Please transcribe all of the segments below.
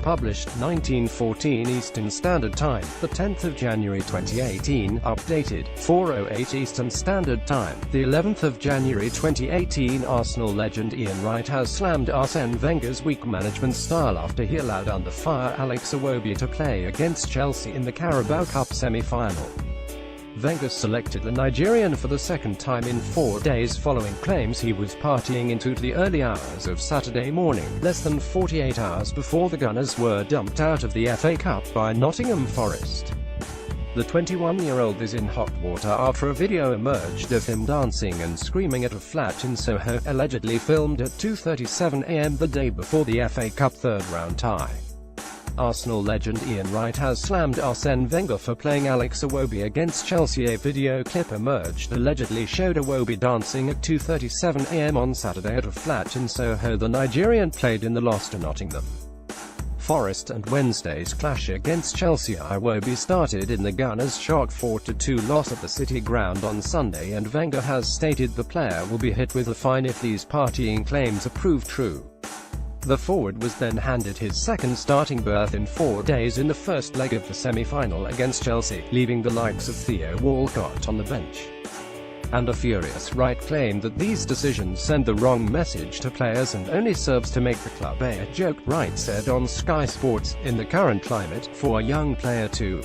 published 1914 Eastern Standard Time, the 10th of January 2018, updated 4:08 Eastern Standard Time, the 11th of January 2018. Arsenal legend Ian Wright has slammed Arsene Wenger's weak management style after he allowed under fire Alex Iwobi to play against Chelsea in the Carabao Cup semi-final. Wenger selected the Nigerian for the second time in 4 days following claims he was partying into the early hours of Saturday morning, less than 48 hours before the Gunners were dumped out of the FA Cup by Nottingham Forest. The 21-year-old is in hot water after a video emerged of him dancing and screaming at a flat in Soho, allegedly filmed at 2:37 a.m. the day before the FA Cup third-round tie. Arsenal legend Ian Wright has slammed Arsene Wenger for playing Alex Iwobi against Chelsea. A video clip emerged allegedly showed Iwobi dancing at 2:37 a.m. on Saturday at a flat in Soho. The Nigerian played in the loss to Nottingham Forest and Wednesday's clash against Chelsea. Iwobi started in the Gunners' shock 4-2 loss at the City Ground on Sunday, and Wenger has stated the player will be hit with a fine if these partying claims are proved true. The forward was then handed his second starting berth in 4 days in the first leg of the semi-final against Chelsea, leaving the likes of Theo Walcott on the bench. And a furious Wright claimed that these decisions send the wrong message to players and only serves to make the club a joke. Wright said on Sky Sports, "In the current climate, for a young player to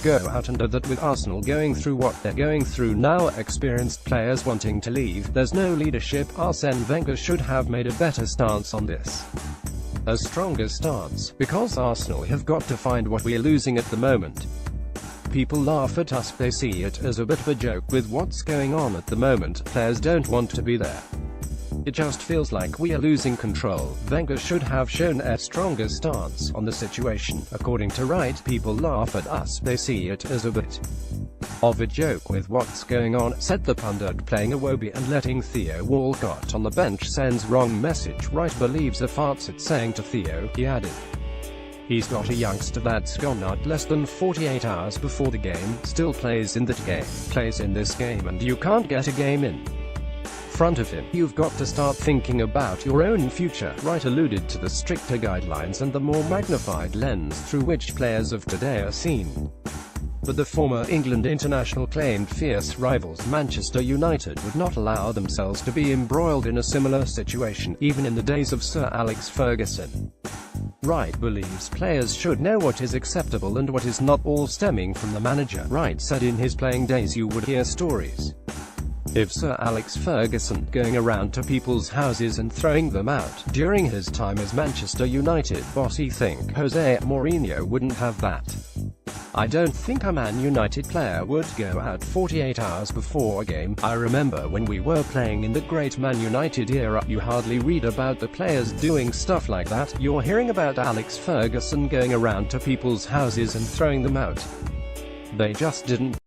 go out and do that with Arsenal going through what they're going through now, experienced players wanting to leave, there's no leadership. Arsene Wenger should have made a better stance on this. A stronger stance, because Arsenal have got to find what we're losing at the moment. People laugh at us, they see it as a bit of a joke with what's going on at the moment. Players don't want to be there. It just feels like we are losing control. Wenger should have shown a stronger stance on the situation." According to Wright, people laugh at us, they see it as a bit of a joke with what's going on, said the pundit. Playing Iwobi and letting Theo Walcott on the bench sends wrong message. Wright believes a fart's it saying to Theo, he added. He's got a youngster that's gone out less than 48 hours before the game, still plays in that game, plays in this game, and you can't get a game in front of him. You've got to start thinking about your own future. Wright alluded to the stricter guidelines and the more magnified lens through which players of today are seen. But the former England international claimed fierce rivals Manchester United would not allow themselves to be embroiled in a similar situation, even in the days of Sir Alex Ferguson. Wright believes players should know what is acceptable and what is not, all stemming from the manager. Wright said in his playing days you would hear stories of Sir Alex Ferguson going around to people's houses and throwing them out. During his time as Manchester United boss, he think Jose Mourinho wouldn't have that. I don't think a Man United player would go out 48 hours before a game. I remember when we were playing in the great Man United era, you hardly read about the players doing stuff like that. You're hearing about Alex Ferguson going around to people's houses and throwing them out. They just didn't.